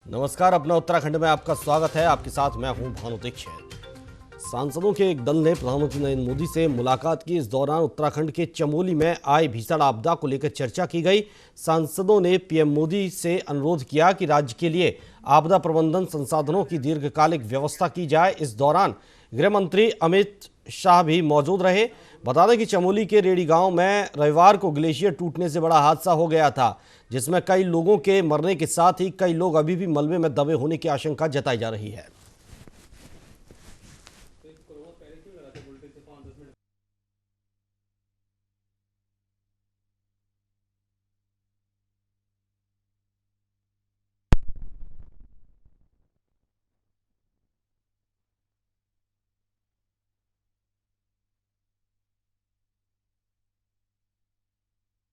नमस्कार, अपना उत्तराखंड में आपका स्वागत है। आपके साथ मैं हूं भानु दीक्षित। सांसदों के एक दल ने प्रधानमंत्री नरेंद्र मोदी से मुलाकात की। इस दौरान उत्तराखंड के चमोली में आई भीषण आपदा को लेकर चर्चा की गई। सांसदों ने पीएम मोदी से अनुरोध किया कि राज्य के लिए आपदा प्रबंधन संसाधनों की दीर्घकालिक व्यवस्था की जाए। इस दौरान गृह मंत्री अमित शाह भी मौजूद रहे। बता दें कि चमोली के रेडी गांव में रविवार को ग्लेशियर टूटने से बड़ा हादसा हो गया था, जिसमें कई लोगों के मरने के साथ ही कई लोग अभी भी मलबे में दबे होने की आशंका जताई जा रही है।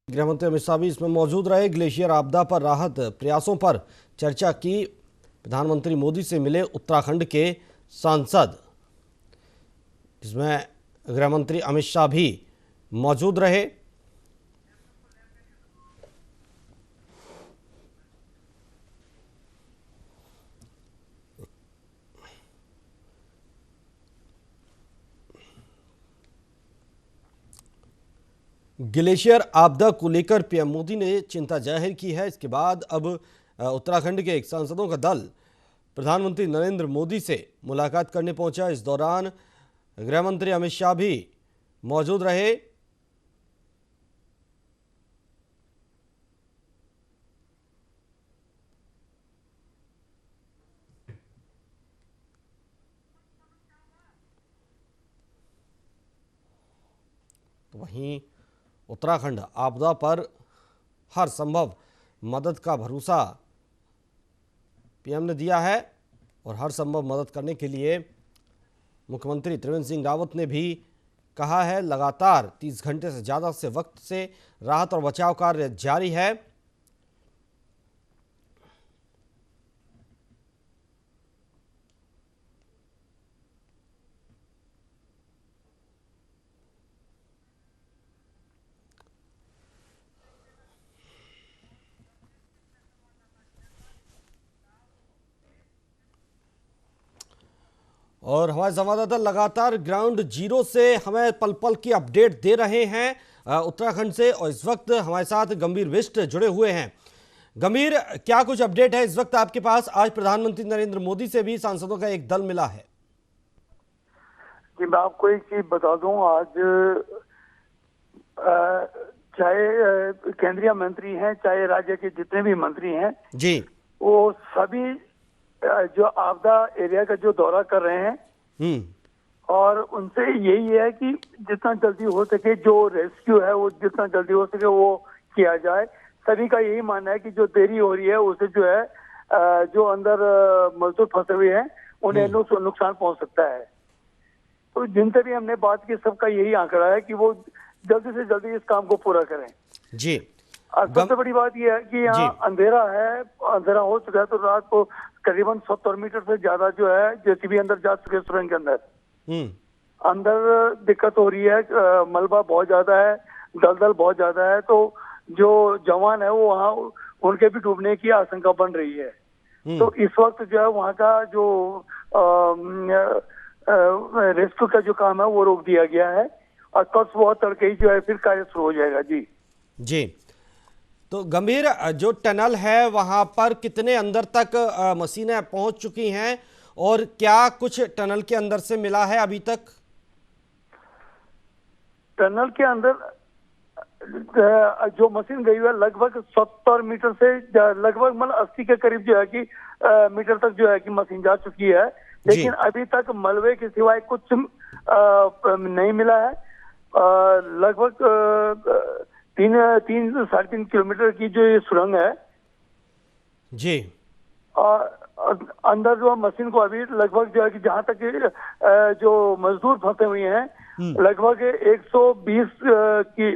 गृहमंत्री अमित शाह भी इसमें मौजूद रहे। ग्लेशियर आपदा पर राहत प्रयासों पर चर्चा की। प्रधानमंत्री मोदी से मिले उत्तराखंड के सांसद, जिसमें गृहमंत्री अमित शाह भी मौजूद रहे। ग्लेशियर आपदा को लेकर पीएम मोदी ने चिंता जाहिर की है। इसके बाद अब उत्तराखंड के एक सांसदों का दल प्रधानमंत्री नरेंद्र मोदी से मुलाकात करने पहुंचा। इस दौरान गृह मंत्री अमित शाह भी मौजूद रहे। तो वहीं उत्तराखंड आपदा पर हर संभव मदद का भरोसा पीएम ने दिया है और हर संभव मदद करने के लिए मुख्यमंत्री त्रिवेंद्र सिंह रावत ने भी कहा है। लगातार 30 घंटे से ज़्यादा से वक्त से राहत और बचाव कार्य जारी है। और हमारे संवाददाता लगातार ग्राउंड जीरो से हमें पल पल की अपडेट दे रहे हैं उत्तराखंड से, और इस वक्त हमारे साथ गंभीर बिष्ट जुड़े हुए हैं। गंभीर, क्या कुछ अपडेट है इस वक्त आपके पास? आज प्रधानमंत्री नरेंद्र मोदी से भी सांसदों का एक दल मिला है। जी, मैं आपको एक चीज बता दूं। आज चाहे केंद्रीय मंत्री हैं, चाहे राज्य के जितने भी मंत्री हैं जी, वो सभी जो आपदा एरिया का जो दौरा कर रहे हैं, और उनसे यही है कि जितना जल्दी हो सके जो रेस्क्यू है वो जितना जल्दी हो सके वो किया जाए। सभी का यही मानना है कि जो देरी हो रही है उससे जो है जो अंदर मजदूर फंसे हुए हैं उन्हें नुकसान पहुंच सकता है। तो जिनसे भी हमने बात की सबका यही आंकड़ा है कि वो जल्दी से जल्दी इस काम को पूरा करें। जी, सबसे बड़ी बात यह है कि यहाँ अंधेरा है, अंधेरा हो चुका है, तो रात को करीबन 70 मीटर से ज्यादा जो है जेसीबी अंदर जा चुके सुरंग के अंदर दिक्कत हो रही है। मलबा बहुत ज्यादा है, दलदल बहुत ज्यादा है, तो जो जवान है वो वहाँ उनके भी डूबने की आशंका बन रही है। तो इस वक्त जो है वहाँ का जो रेस्क्यू का जो काम है वो रोक दिया गया है, और कल सुबह तड़के ही जो है फिर कार्य शुरू हो जाएगा। जी जी, तो गंभीर, जो टनल है वहां पर कितने अंदर तक मशीनें पहुंच चुकी हैं और क्या कुछ टनल के अंदर से मिला है अभी तक? टनल के अंदर जो मशीन गई है लगभग 70 मीटर से लगभग मतलब 80 के करीब जो है कि मीटर तक जो है कि मशीन जा चुकी है, लेकिन अभी तक मलबे के सिवाय कुछ नहीं मिला है। लगभग 3-3.5 किलोमीटर की जो ये सुरंग है जी, और अंदर जो मशीन को अभी लगभग जो है कि जहां तक जो मजदूर फंसे हुए हैं लगभग 120 की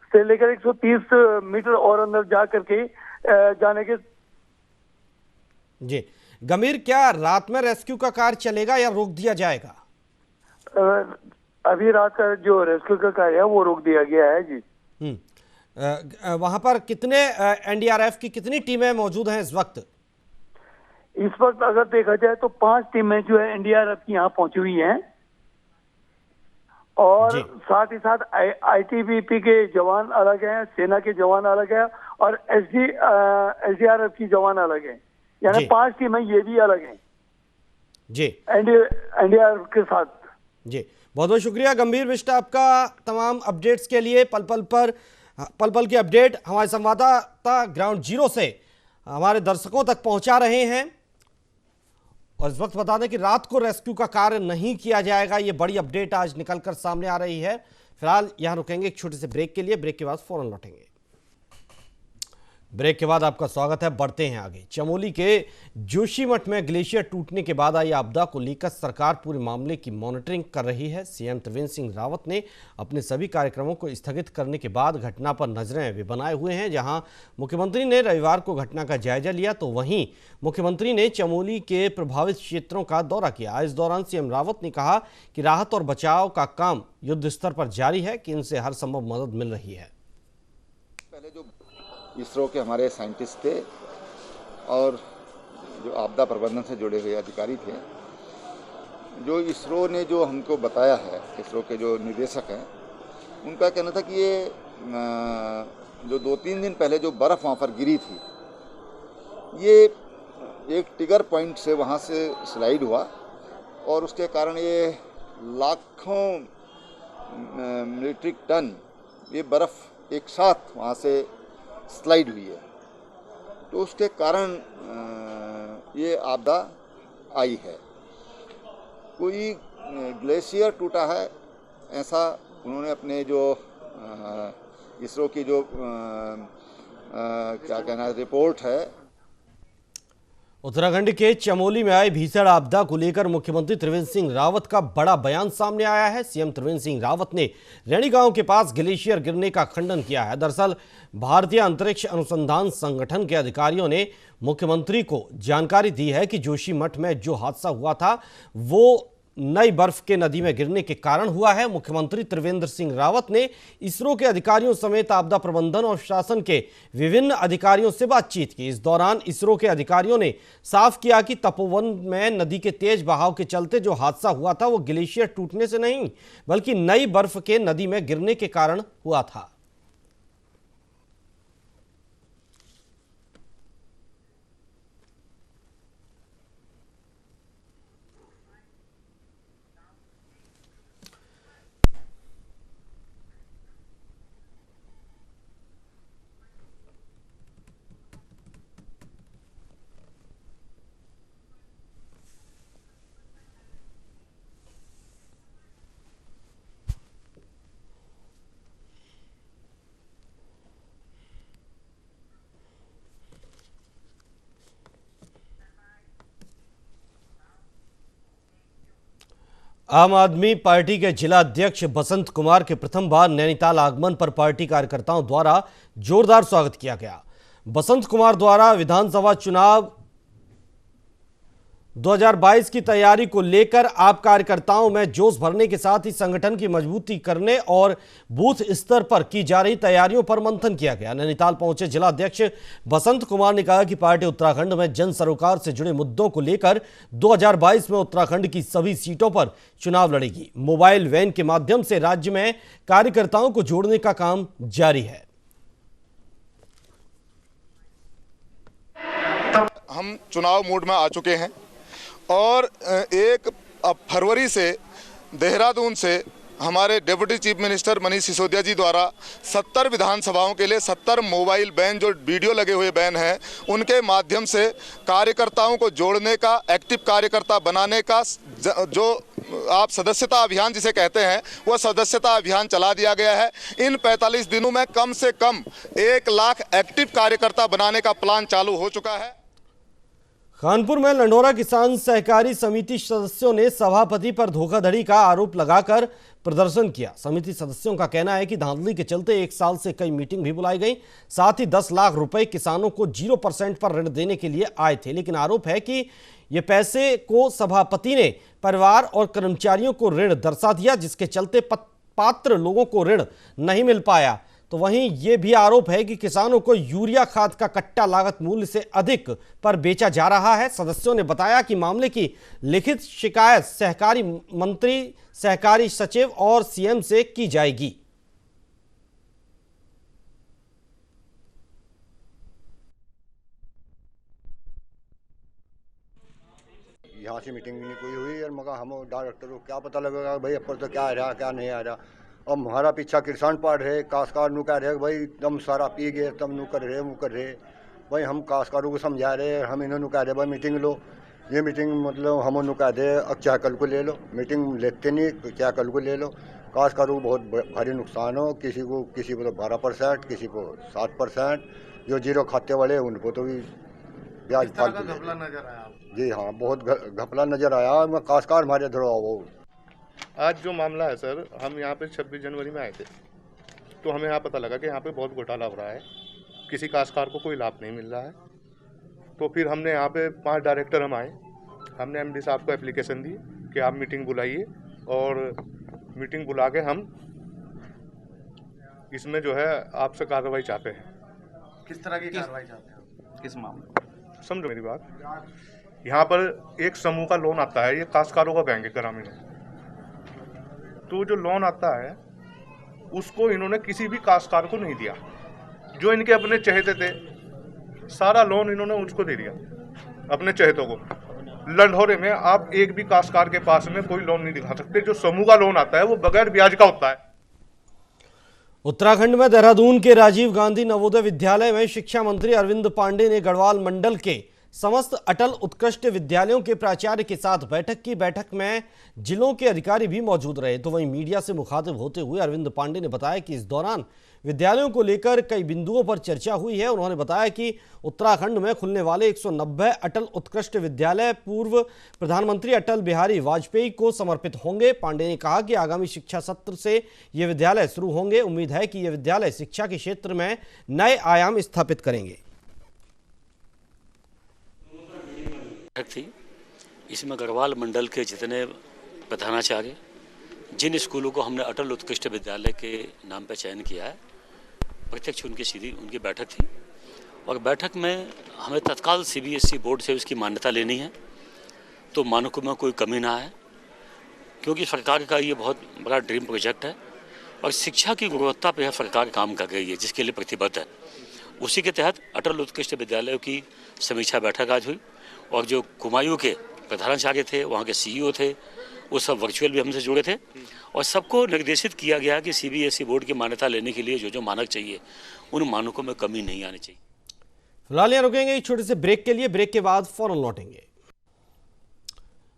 से लेकर 130 मीटर और अंदर जा करके जाने के। जी, गंभीर, क्या रात में रेस्क्यू का कार्य चलेगा या रोक दिया जाएगा? अभी रात का जो रेस्क्यू का कार्य है वो रोक दिया गया है। जी, वहां पर कितने एनडीआरएफ की कितनी टीमें मौजूद हैं इस वक्त? इस वक्त अगर देखा जाए तो 5 टीमें जो है एनडीआरएफ की यहाँ पहुंची हुई हैं और जी। साथ ही साथ आईटीबीपी के जवान अलग हैं, सेना के जवान अलग हैं और एसडीआरएफ की जवान अलग हैं, यानी जी। 5 टीमें ये भी अलग हैं जी एनडीआरएफ के साथ। जी, बहुत बहुत शुक्रिया गंभीर बिष्ट आपका तमाम अपडेट्स के लिए। पल पल की अपडेट हमारे संवाददाता ग्राउंड जीरो से हमारे दर्शकों तक पहुंचा रहे हैं। और इस वक्त बता दें कि रात को रेस्क्यू का कार्य नहीं किया जाएगा, ये बड़ी अपडेट आज निकलकर सामने आ रही है। फिलहाल यहां रुकेंगे एक छोटे से ब्रेक के लिए, ब्रेक के बाद फौरन लौटेंगे। ब्रेक के बाद आपका स्वागत है, बढ़ते हैं आगे। चमोली के जोशीमठ में ग्लेशियर टूटने के बाद आई आपदा को लेकर सरकार पूरे मामले की मॉनिटरिंग कर रही है। सीएम त्रिवेंद्र सिंह रावत ने अपने सभी कार्यक्रमों को स्थगित करने के बाद घटना पर नजरें भी बनाए हुए हैं। जहां मुख्यमंत्री ने रविवार को घटना का जायजा लिया, तो वहीं मुख्यमंत्री ने चमोली के प्रभावित क्षेत्रों का दौरा किया। इस दौरान सीएम रावत ने कहा कि राहत और बचाव का काम युद्ध स्तर पर जारी है, कि इनसे हर संभव मदद मिल रही है। पहले जो इसरो के हमारे साइंटिस्ट थे और जो आपदा प्रबंधन से जुड़े हुए अधिकारी थे, जो इसरो ने जो हमको बताया है, इसरो के जो निदेशक हैं, उनका कहना था कि ये जो 2-3 दिन पहले जो बर्फ़ वहाँ पर गिरी थी, ये एक ट्रिगर पॉइंट से वहाँ से स्लाइड हुआ और उसके कारण ये लाखों मीट्रिक टन ये बर्फ़ एक साथ वहाँ से स्लाइड हुई है, तो उसके कारण ये आपदा आई है। कोई ग्लेशियर टूटा है ऐसा उन्होंने अपने जो इसरो की जो क्या कहना है रिपोर्ट है। उत्तराखंड के चमोली में आई भीषण आपदा को लेकर मुख्यमंत्री त्रिवेंद्र सिंह रावत का बड़ा बयान सामने आया है। सीएम त्रिवेंद्र सिंह रावत ने रैणी गांव के पास ग्लेशियर गिरने का खंडन किया है। दरअसल भारतीय अंतरिक्ष अनुसंधान संगठन के अधिकारियों ने मुख्यमंत्री को जानकारी दी है कि जोशीमठ में जो हादसा हुआ था वो नई बर्फ के नदी में गिरने के कारण हुआ है। मुख्यमंत्री त्रिवेंद्र सिंह रावत ने इसरो के अधिकारियों समेत आपदा प्रबंधन और शासन के विभिन्न अधिकारियों से बातचीत की। इस दौरान इसरो के अधिकारियों ने साफ किया कि तपोवन में नदी के तेज बहाव के चलते जो हादसा हुआ था वो ग्लेशियर टूटने से नहीं, बल्कि नई बर्फ के नदी में गिरने के कारण हुआ था। आम आदमी पार्टी के जिला अध्यक्ष बसंत कुमार के प्रथम बार नैनीताल आगमन पर पार्टी कार्यकर्ताओं द्वारा जोरदार स्वागत किया गया। बसंत कुमार द्वारा विधानसभा चुनाव 2022 की तैयारी को लेकर आप कार्यकर्ताओं में जोश भरने के साथ ही संगठन की मजबूती करने और बूथ स्तर पर की जा रही तैयारियों पर मंथन किया गया। नैनीताल पहुंचे जिला अध्यक्ष बसंत कुमार ने कहा कि पार्टी उत्तराखंड में जन सरोकार से जुड़े मुद्दों को लेकर 2022 में उत्तराखंड की सभी सीटों पर चुनाव लड़ेगी। मोबाइल वैन के माध्यम से राज्य में कार्यकर्ताओं को जोड़ने का काम जारी है। हम चुनाव मोड में आ चुके हैं और 1 फरवरी से देहरादून से हमारे deputy chief minister Manish Sisodia ji द्वारा 70 विधानसभाओं के लिए 70 मोबाइल वैन, जो वीडियो लगे हुए वैन हैं, उनके माध्यम से कार्यकर्ताओं को जोड़ने का, एक्टिव कार्यकर्ता बनाने का जो आप सदस्यता अभियान जिसे कहते हैं, वह सदस्यता अभियान चला दिया गया है। इन 45 दिनों में कम से कम 1 लाख एक्टिव कार्यकर्ता बनाने का प्लान चालू हो चुका है। कानपुर में लंढोरा किसान सहकारी समिति सदस्यों ने सभापति पर धोखाधड़ी का आरोप लगाकर प्रदर्शन किया। समिति सदस्यों का कहना है कि धांधली के चलते 1 साल से कई मीटिंग भी बुलाई गई, साथ ही 10 लाख रुपए किसानों को 0% पर ऋण देने के लिए आए थे, लेकिन आरोप है कि ये पैसे को सभापति ने परिवार और कर्मचारियों को ऋण दर्शा दिया, जिसके चलते पात्र लोगों को ऋण नहीं मिल पाया। तो वहीं ये भी आरोप है कि किसानों को यूरिया खाद का कट्टा लागत मूल्य से अधिक पर बेचा जा रहा है। सदस्यों ने बताया कि मामले की लिखित शिकायत सहकारी मंत्री, सहकारी सचिव और सीएम से की जाएगी। यहाँ से मीटिंग भी नहीं कोई हुई और मगर हम डायरेक्टर को क्या पता लगेगा भाई अब तो क्या आ रहा क्या नहीं आ रहा। अब हमारा पीछा किसान पढ़ रहे, काश्तकार नू कह रहे भाई दम सारा पी गए तब नू कर रहे, वो कर रहे भाई। हम काश्तकारों को समझा रहे, हम इन्होंने कह रहे भाई मीटिंग लो। ये मीटिंग मतलब हम उन्होंने कह दे अब चाहे कल को ले लो, मीटिंग लेते नहीं चाहे कल को ले लो। काश्तकारों को बहुत भारी नुकसान हो, किसी को तो 12%, किसी को 7%। जो जीरो खाते वाले उनको तो भी ब्याज फालतू नजर आया। जी हाँ, बहुत घपला नजर आया। मैं काश्तकार हमारे धरो वो। आज जो मामला है सर, हम यहाँ पे 26 जनवरी में आए थे, तो हमें यहाँ पता लगा कि यहाँ पे बहुत घोटाला हो रहा है, किसी काश्तकार को कोई लाभ नहीं मिल रहा है। तो फिर हमने यहाँ पे 5 डायरेक्टर हम आए, हमने एमडी साहब को एप्लीकेशन दी कि आप मीटिंग बुलाइए और मीटिंग बुला के हम इसमें जो है आपसे कार्रवाई चाहते हैं। किस तरह की कार्रवाई चाहते हैं, किस मामले? समझो मेरी बात, यहाँ पर एक समूह का लोन आता है, ये काश्तकारों का बैंक है ग्रामीण। तो जो लोन आता है उसको इन्होंने किसी भी काश्तकार को नहीं दिया। जो इनके अपने चहेते थे सारा लोन इन्होंने उसको दे दिया, अपने चहेतों को। लंढोरे में आप एक भी काश्तकार के पास में कोई लोन नहीं दिखा सकते। जो समूह का लोन आता है वो बगैर ब्याज का होता है। उत्तराखंड में देहरादून के राजीव गांधी नवोदय विद्यालय में शिक्षा मंत्री अरविंद पांडे ने गढ़वाल मंडल के समस्त अटल उत्कृष्ट विद्यालयों के प्राचार्य के साथ बैठक की। बैठक में जिलों के अधिकारी भी मौजूद रहे। तो वहीं मीडिया से मुखातिब होते हुए अरविंद पांडे ने बताया कि इस दौरान विद्यालयों को लेकर कई बिंदुओं पर चर्चा हुई है। उन्होंने बताया कि उत्तराखंड में खुलने वाले 190 अटल उत्कृष्ट विद्यालय पूर्व प्रधानमंत्री अटल बिहारी वाजपेयी को समर्पित होंगे। पांडे ने कहा कि आगामी शिक्षा सत्र से ये विद्यालय शुरू होंगे। उम्मीद है कि ये विद्यालय शिक्षा के क्षेत्र में नए आयाम स्थापित करेंगे। थी इसमें गढ़वाल मंडल के जितने प्रधानाचार्य, जिन स्कूलों को हमने अटल उत्कृष्ट विद्यालय के नाम पर चयन किया है, प्रत्यक्ष उनकी बैठक थी। और बैठक में हमें तत्काल सीबीएसई बोर्ड से उसकी मान्यता लेनी है, तो मानकों में कोई कमी ना आए, क्योंकि सरकार का ये बहुत बड़ा ड्रीम प्रोजेक्ट है और शिक्षा की गुणवत्ता पर सरकार काम कर रही है, जिसके लिए प्रतिबद्ध है। उसी के तहत अटल उत्कृष्ट विद्यालयों की समीक्षा बैठक आज हुई और जो कुमायूं के प्रधानाचार्य थे, वहाँ के सीईओ थे, वो सब वर्चुअल भी हमसे जुड़े थे और सबको निर्देशित किया गया कि सीबीएसई बोर्ड की मान्यता लेने के लिए जो मानक चाहिए उन मानकों में कमी नहीं आनी चाहिए। फिलहाल यहाँ रुकेंगे एक छोटे से ब्रेक के लिए। ब्रेक के बाद फौरन लौटेंगे।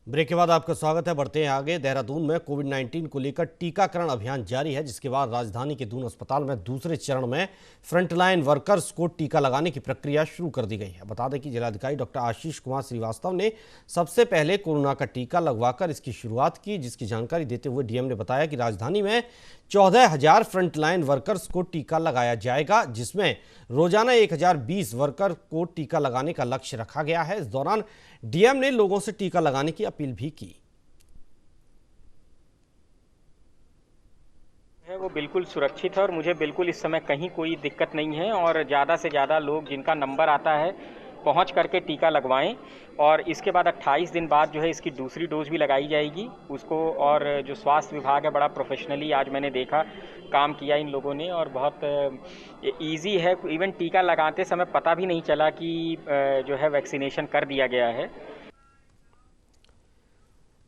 ब्रेक के बाद आपका स्वागत है। बढ़ते हैं आगे। देहरादून में कोविड-19 को लेकर टीकाकरण अभियान जारी है, जिसके बाद राजधानी के दून अस्पताल में दूसरे चरण में फ्रंटलाइन वर्कर्स को टीका लगाने की प्रक्रिया शुरू कर दी गई है। बता दें कि जिलाधिकारी डॉक्टर आशीष कुमार श्रीवास्तव ने सबसे पहले कोरोना का टीका लगवाकर इसकी शुरुआत की, जिसकी जानकारी देते हुए डीएम ने बताया कि राजधानी में 14,000 फ्रंटलाइन वर्कर्स को टीका लगाया जाएगा, जिसमें रोजाना 1,020 वर्कर को टीका लगाने का लक्ष्य रखा गया है। इस दौरान डीएम ने लोगों से टीका लगाने की अपील भी की। वो बिल्कुल सुरक्षित है और मुझे बिल्कुल इस समय कहीं कोई दिक्कत नहीं है और ज़्यादा से ज़्यादा लोग जिनका नंबर आता है पहुंच करके टीका लगवाएं और इसके बाद 28 दिन बाद जो है इसकी दूसरी डोज भी लगाई जाएगी उसको। और जो स्वास्थ्य विभाग है बड़ा प्रोफेशनली आज मैंने देखा काम किया इन लोगों ने और बहुत इजी है। इवन टीका लगाते समय पता भी नहीं चला कि जो है वैक्सीनेशन कर दिया गया है।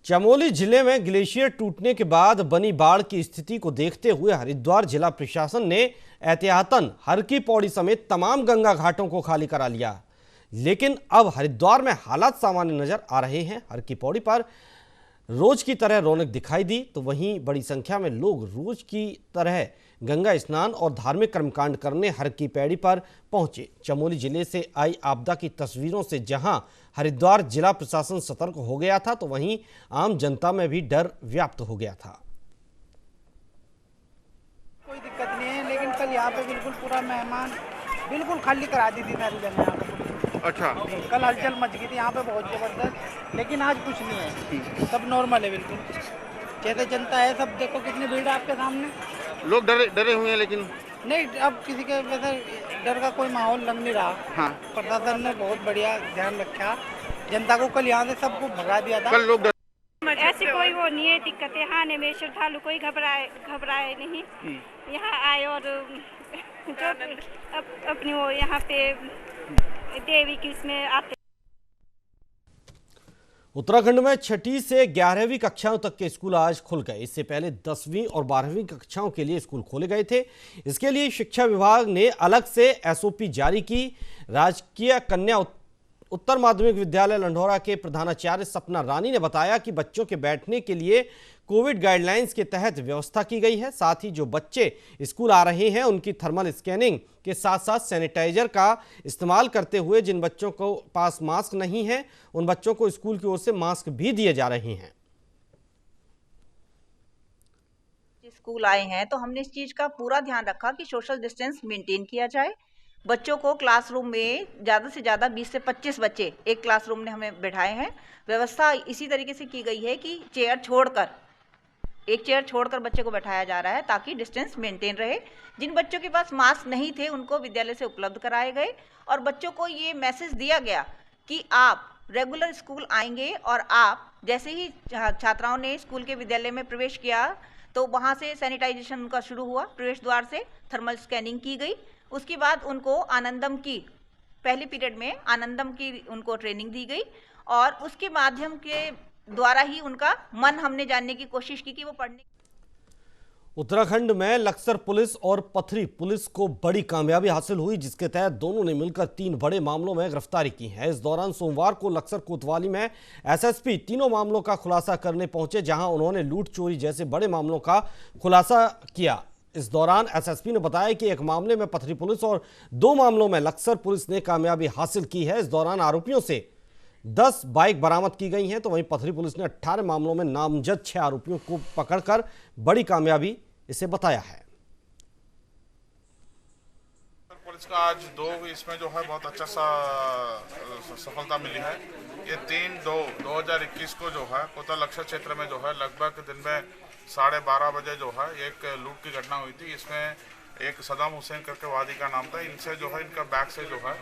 चमोली जिले में ग्लेशियर टूटने के बाद बनी बाढ़ की स्थिति को देखते हुए हरिद्वार जिला प्रशासन ने एहतियातन हर की पौड़ी समेत तमाम गंगा घाटों को खाली करा लिया। लेकिन अब हरिद्वार में हालात सामान्य नजर आ रहे हैं। हर की पौड़ी पर रोज की तरह रौनक दिखाई दी, तो वहीं बड़ी संख्या में लोग रोज की तरह गंगा स्नान और धार्मिक कर्मकांड करने हर की पैड़ी पर पहुंचे। चमोली जिले से आई आपदा की तस्वीरों से जहां हरिद्वार जिला प्रशासन सतर्क हो गया था, तो वहीं आम जनता में भी डर व्याप्त हो गया था। कोई दिक्कत नहीं है, लेकिन कल यहाँ पे बिल्कुल पूरा मेहमान बिल्कुल खाली करा दी थी सारी जगह। अच्छा, कल हलचल मच गई थी यहाँ पे बहुत जबरदस्त, लेकिन आज कुछ नहीं है, सब नॉर्मल है बिल्कुल। जैसे जनता है सब, देखो कितनी भीड़ है आपके सामने। लोग डरे हुए हैं, लेकिन नहीं, अब किसी के वैसे डर का कोई माहौल लग नहीं रहा। हाँ। प्रशासन ने बहुत बढ़िया ध्यान रखा, जनता को कल यहाँ से सबको भगा दिया था। कल लोग ऐसी कोई वो नहीं है दिक्कतें आने में, श्रद्धालु कोई घबराए नहीं, यहाँ आए और जो अपनी वो यहाँ पे देवी की इसमें आते। उत्तराखंड में 6ठी से 11वीं कक्षाओं तक के स्कूल आज खुल गए। इससे पहले 10वीं और 12वीं कक्षाओं के लिए स्कूल खोले गए थे। इसके लिए शिक्षा विभाग ने अलग से एसओपी जारी की। राजकीय कन्या उत्तर माध्यमिक विद्यालय लंढौरा के प्रधानाचार्य सपना रानी ने बताया कि बच्चों के बैठने के लिए कोविड गाइडलाइंस के तहत व्यवस्था की गई है। साथ ही जो बच्चे स्कूल आ रहे हैं उनकी थर्मल स्कैनिंग के साथ साथ सैनिटाइजर का इस्तेमाल करते हुए जिन बच्चों को पास मास्क नहीं है उन बच्चों को स्कूल की ओर से मास्क भी दिए जा रहे हैं। स्कूल आए हैं तो हमने इस चीज का पूरा ध्यान रखा कि सोशल डिस्टेंस मेंटेन किया जाए। बच्चों को क्लासरूम में ज़्यादा से ज़्यादा 20 से 25 बच्चे एक क्लासरूम में हमें बैठाए हैं। व्यवस्था इसी तरीके से की गई है कि एक चेयर छोड़कर बच्चे को बैठाया जा रहा है ताकि डिस्टेंस मेंटेन रहे। जिन बच्चों के पास मास्क नहीं थे उनको विद्यालय से उपलब्ध कराए गए और बच्चों को ये मैसेज दिया गया कि आप रेगुलर स्कूल आएंगे और आप जैसे ही छात्राओं ने स्कूल के विद्यालय में प्रवेश किया तो वहाँ से सैनिटाइजेशन उनका शुरू हुआ। प्रवेश द्वार से थर्मल स्कैनिंग की गई। उसके बाद उनको आनंदम की पहले पीरियड में आनंदम की उनको ट्रेनिंग दी गई और उसके माध्यम के द्वारा ही उनका मन हमने जानने की कोशिश की कि वो पढ़ने। उत्तराखंड में लक्सर पुलिस और पथरी पुलिस को बड़ी कामयाबी हासिल हुई, जिसके तहत दोनों ने मिलकर 3 बड़े मामलों में गिरफ्तारी की है। इस दौरान सोमवार को लक्सर कोतवाली में एसएसपी तीनों मामलों का खुलासा करने पहुंचे, जहां उन्होंने लूट चोरी जैसे बड़े मामलों का खुलासा किया। इस दौरान एसएसपी ने बताया कि एक मामले में पथरी पुलिस और 2 मामलों में लक्सर पुलिस ने कामयाबी हासिल की है। इस दौरान आरोपियों से 10 बाइक बरामद की गई हैं, तो वहीं पथरी पुलिस ने 18 मामलों में नामजद 6 आरोपियों को पकड़कर बड़ी कामयाबी इसे बताया है। पुलिस का आज 2 इसमें जो है बहुत अच्छा सा सफलता मिली है। ये 3/2/2021 को जो है कोता लक्सर क्षेत्र में जो है लगभग दिन में 12:30 बजे जो है एक लूट की घटना हुई थी। इसमें एक सदाम हुसैन करके वादी का नाम था। इनसे जो है इनका बैग से जो है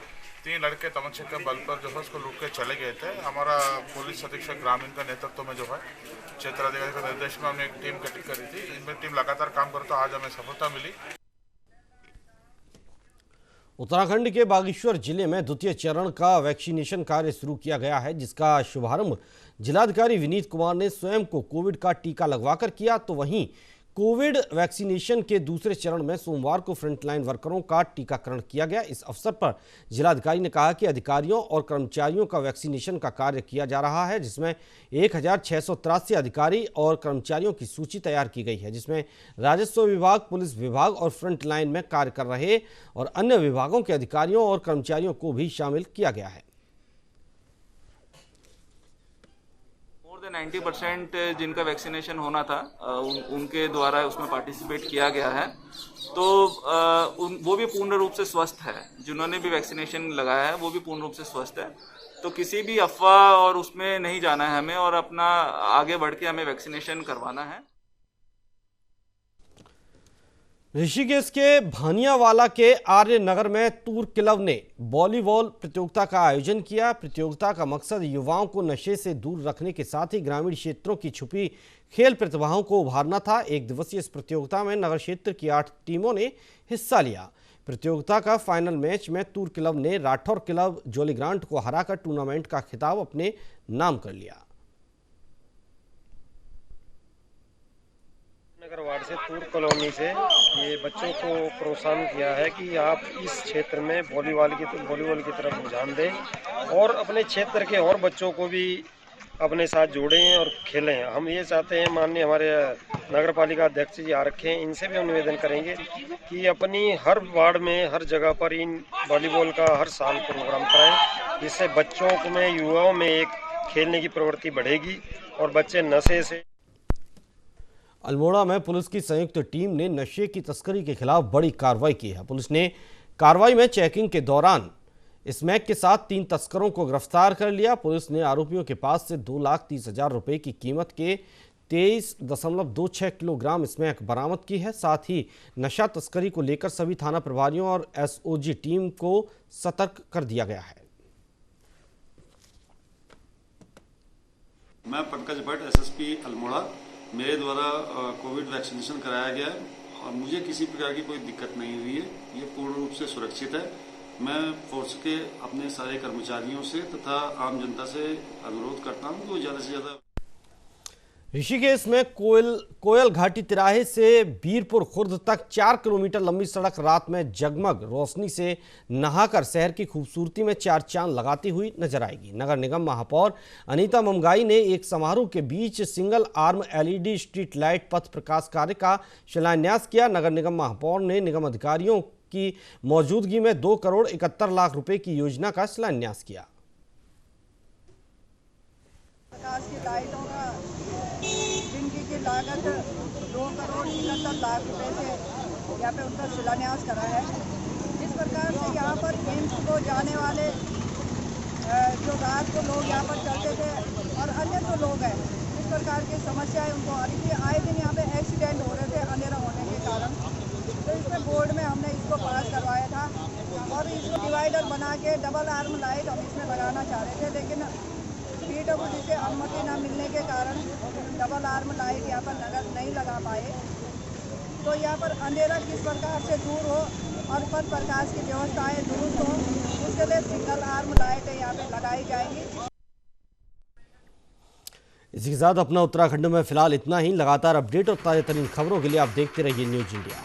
3 लड़के तमंचे के बल पर जो है उसको लूट के चले गए थे। हमारा पुलिस अधीक्षक ग्रामीण का नेतृत्व में जो है क्षेत्र अधिकारी के निर्देश में हमने एक टीम गठित करी थी। इनमें टीम लगातार काम करता, आज हमें सफलता मिली। उत्तराखंड के बागेश्वर जिले में द्वितीय चरण का वैक्सीनेशन कार्य शुरू किया गया है, जिसका शुभारंभ जिलाधिकारी विनीत कुमार ने स्वयं को कोविड का टीका लगवाकर किया। तो वहीं कोविड वैक्सीनेशन के दूसरे चरण में सोमवार को फ्रंटलाइन वर्करों का टीकाकरण किया गया। इस अवसर पर जिलाधिकारी ने कहा कि अधिकारियों और कर्मचारियों का वैक्सीनेशन का कार्य किया जा रहा है, जिसमें 1683 अधिकारी और कर्मचारियों की सूची तैयार की गई है, जिसमें राजस्व विभाग, पुलिस विभाग और फ्रंटलाइन में कार्य कर रहे और अन्य विभागों के अधिकारियों और कर्मचारियों को भी शामिल किया गया है। 90% जिनका वैक्सीनेशन होना था उनके द्वारा उसमें पार्टिसिपेट किया गया है। तो वो भी पूर्ण रूप से स्वस्थ है। जिन्होंने भी वैक्सीनेशन लगाया है वो भी पूर्ण रूप से स्वस्थ है। तो किसी भी अफवाह और उसमें नहीं जाना है हमें और अपना आगे बढ़ के हमें वैक्सीनेशन करवाना है। ऋषिकेश के भानियावाला के आर्य नगर में तूर क्लब ने वॉलीबॉल प्रतियोगिता का आयोजन किया। प्रतियोगिता का मकसद युवाओं को नशे से दूर रखने के साथ ही ग्रामीण क्षेत्रों की छुपी खेल प्रतिभाओं को उभारना था। 1 दिवसीय इस प्रतियोगिता में नगर क्षेत्र की 8 टीमों ने हिस्सा लिया। प्रतियोगिता का फाइनल मैच में तूर क्लब ने राठौर क्लब जोलीग्रांट को हराकर टूर्नामेंट का खिताब अपने नाम कर लिया। नगर वार्ड से तूर कॉलोनी से ये बच्चों को प्रोत्साहन किया है कि आप इस क्षेत्र में वॉलीबॉल की तरफ रुझान दें और अपने क्षेत्र के और बच्चों को भी अपने साथ जोड़ें और खेलें। हम ये चाहते हैं, माननीय हमारे नगर पालिका अध्यक्ष जी आ रखे हैं, इनसे भी हम निवेदन करेंगे कि अपनी हर वार्ड में हर जगह पर इन वॉलीबॉल का हर साल प्रोग्राम कराएं, जिससे बच्चों में, युवाओं में एक खेलने की प्रवृत्ति बढ़ेगी और बच्चे नशे से। अल्मोड़ा में पुलिस की संयुक्त टीम ने नशे की तस्करी के खिलाफ बड़ी कार्रवाई की है। पुलिस ने कार्रवाई में चेकिंग के दौरान स्मैक के साथ 3 तस्करों को गिरफ्तार कर लिया। पुलिस ने आरोपियों के पास से 2,30,000 रुपए की कीमत के 23.26 किलोग्राम स्मैक बरामद की है। साथ ही नशा तस्करी को लेकर सभी थाना प्रभारियों और एसओजी टीम को सतर्क कर दिया गया है। मैं पंकज भट्ट, एसएसपी अल्मोड़ा। मेरे द्वारा कोविड वैक्सीनेशन कराया गया है और मुझे किसी प्रकार की कोई दिक्कत नहीं हुई है। ये पूर्ण रूप से सुरक्षित है। मैं फोर्स के अपने सारे कर्मचारियों से तथा आम जनता से अनुरोध करता हूं कि वो ज़्यादा से ज़्यादा। ऋषिकेश में कोयल घाटी तिराहे से बीरपुर खुर्द तक 4 किलोमीटर लंबी सड़क रात में जगमग रोशनी से नहाकर शहर की खूबसूरती में चार चांद लगाती हुई नजर आएगी। नगर निगम महापौर अनीता ममगाई ने एक समारोह के बीच single arm LED street light पथ प्रकाश कार्य का शिलान्यास किया। नगर निगम महापौर ने निगम अधिकारियों की मौजूदगी में 2 करोड़ 71 लाख रुपए की योजना का शिलान्यास किया। जिनकी की लागत 2 करोड़ 71 लाख रुपए से यहाँ पे उनका शिलान्यास करा है। इस प्रकार से यहाँ पर एम्स को जाने वाले जो रात को लोग यहाँ पर चलते थे और अन्य जो लोग हैं इस प्रकार की समस्याएं उनको आ रही थी। आए दिन यहाँ पे एक्सीडेंट हो रहे थे अंधेरा होने के कारण। तो इसमें बोर्ड में हमने इसको पास करवाया था और इसको डिवाइडर बना के डबल आर्म लाइट हम इसमें लगाना चाह रहे थे, लेकिन PWD से अनुमति न मिलने के कारण डबल आर्म लाइट यहाँ पर नगर नहीं लगा पाए। तो यहाँ पर अंधेरा किस प्रकार से दूर हो और पथ प्रकाश की व्यवस्थाएं दुरुस्त हो, उसके लिए सिंगल आर्म लाइट यहाँ पे लगाई जाएंगी। इसी के साथ अपना उत्तराखंड में फिलहाल इतना ही। लगातार अपडेट और ताज़ा तरीन खबरों के लिए आप देखते रहिए न्यूज़ इंडिया।